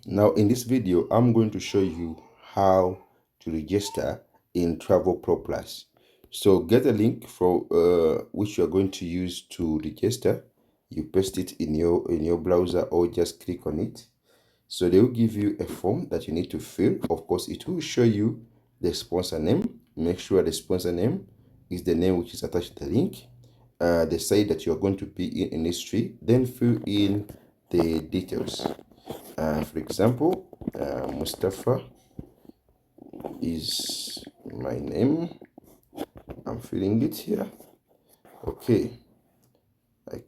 Now in this video, I'm going to show you how to register in Travelpro Plus. So get a link for which you are going to use to register. You paste it in your browser or just click on it. So they will give you a form that you need to fill. Of course, it will show you the sponsor name. Make sure the sponsor name is the name which is attached to the link. The site that you're going to be in history. Then fill in the details. For example, Mustafa is my name. I'm filling it here. Okay, I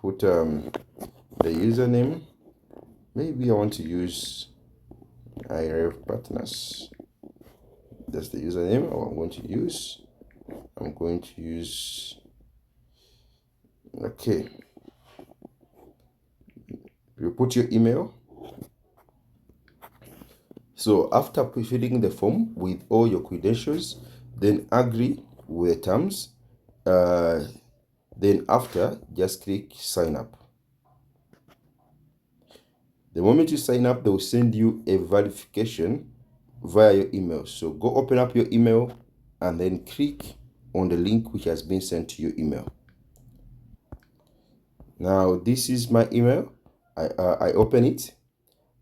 put the username. Maybe I want to use IRF partners. That's the username I'm going to use. I'm going to use, okay, you put your email. So after filling the form with all your credentials, then agree with the terms. Then after, just click sign up. The moment you sign up, they will send you a verification via your email. So go open up your email and then click on the link which has been sent to your email. Now this is my email. I open it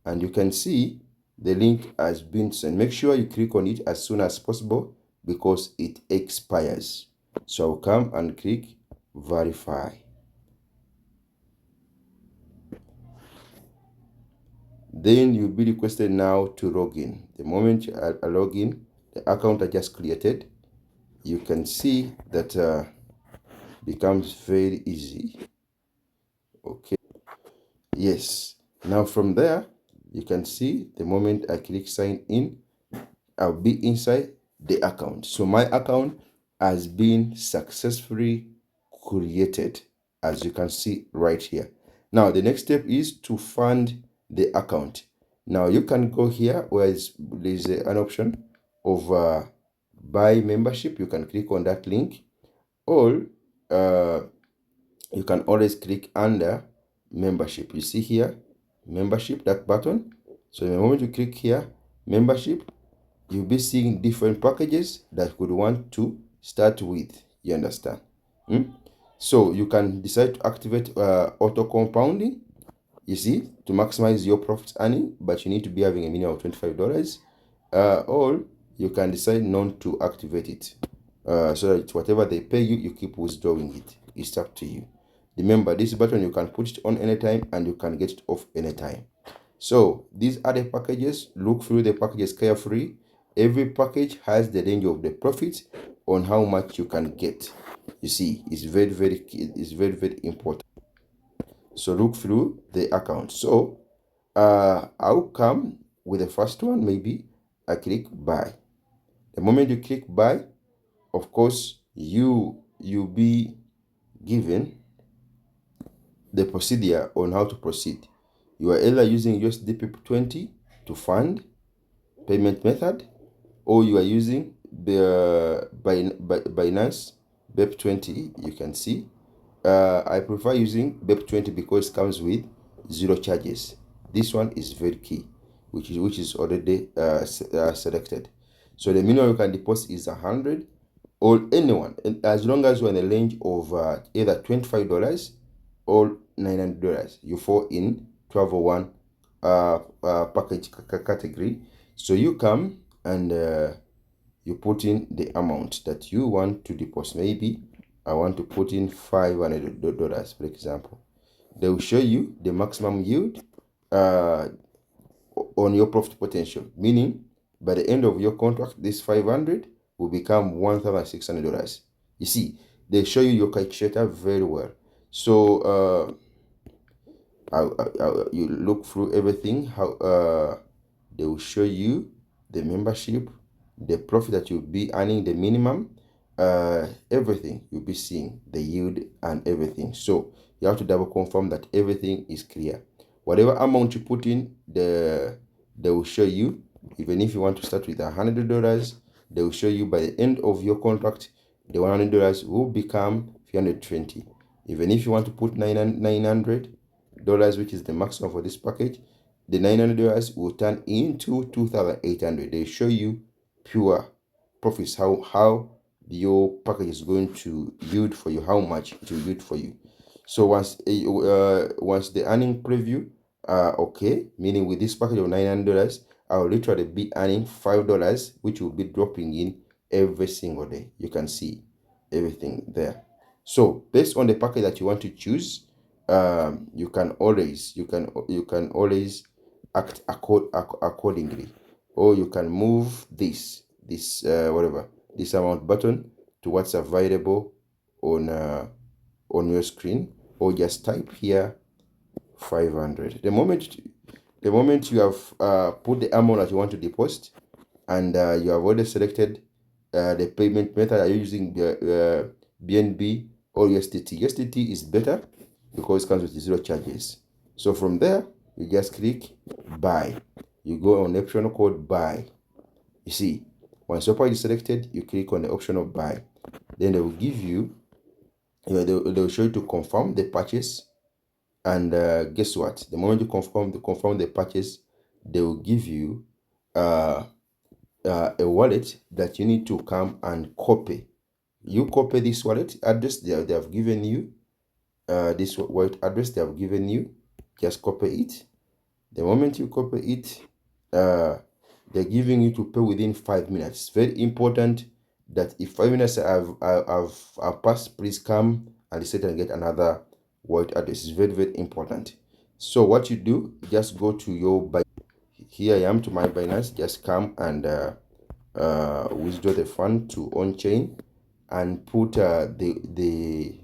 and you can see the link has been sent. Make sure you click on it as soon as possible because it expires. So I'll come and click verify. Then you'll be requested now to log in. The moment you log in, the account I just created, you can see that becomes very easy. Okay. Yes. Now from there, you can see the moment I click sign in, I'll be inside the account. So my account has been successfully created, as you can see right here. Now the next step is to fund the account. Now you can go here where there's an option of buy membership. You can click on that link, or you can always click under membership. You see here membership, that button. So the moment you click here membership, you'll be seeing different packages that you could want to start with. You understand? So you can decide to activate auto compounding, you see, to maximize your profits earning, but you need to be having a minimum of $25. Or you can decide not to activate it, so that whatever they pay you, you keep withdrawing it. It's up to you. Remember, this button, you can put it on anytime and you can get it off anytime. So these are the packages. Look through the packages carefully. Every package has the range of the profit on how much you can get. You see, it's very important. So look through the account. So I'll come with the first one. Maybe I click buy. The moment you click buy, of course you'll be given the procedure on how to proceed. You are either using USD20 to fund payment method, or you are using the Binance BEP20. You can see I prefer using BEP20 because it comes with zero charges. This one is very key, which is already selected. So the minimum you can deposit is 100, or anyone, as long as you're in the range of either $25 or $900. You fall in Travel One package category. So you come and you put in the amount that you want to deposit. Maybe I want to put in $500, for example. They will show you the maximum yield on your profit potential, meaning by the end of your contract, this 500 will become $1,600. You see, they show you your calculator very well. So you look through everything, how they will show you the membership, the profit that you'll be earning, the minimum, everything you'll be seeing, the yield and everything. So you have to double confirm that everything is clear. Whatever amount you put in, they will show you. Even if you want to start with $100, they will show you by the end of your contract, the $100 will become $320. Even if you want to put $900, which is the maximum for this package, the $900 will turn into 2,800. They show you pure profits, how your package is going to yield for you, how much it will yield for you. So once the earning preview okay, meaning with this package of $900, I'll literally be earning $5, which will be dropping in every single day. You can see everything there. So based on the package that you want to choose, you can always act accordingly, or you can move this whatever this amount button to what's available on your screen, or just type here 500. The moment you have put the amount that you want to deposit, and you have already selected the payment method, are you using the BNB or USDT? USDT is better because it comes with 0 charges. So from there, you just click buy. You go on the option called buy. You see, once your package is selected, you click on the option of buy. Then they will give you, they'll show you to confirm the purchase. And guess what? The moment you confirm the purchase, they will give you a wallet that you need to come and copy. You copy this wallet address they have given you. This wallet address they have given you, just copy it. The moment you copy it, they're giving you to pay within 5 minutes. It's very important that if 5 minutes have passed, please come and reset and get another wallet address. It's very, very important. So what you do, just go to your Binance. Here I am to my Binance. Just come and withdraw the fund to on-chain and put the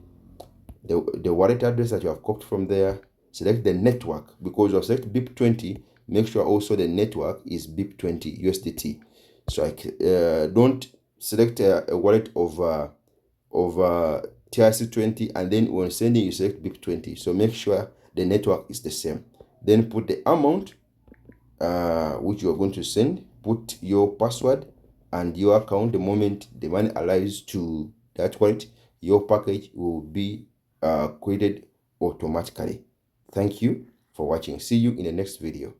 wallet address that you have copied from there. Select the network, because you have selected BIP20. Make sure also the network is BIP20 USDT. So I don't select a wallet of TRC20 and then when sending you select BIP20. So make sure the network is the same. Then put the amount which you are going to send. Put your password and your account. The moment the money arrives to that wallet, your package will be created automatically. Thank you for watching. See you in the next video.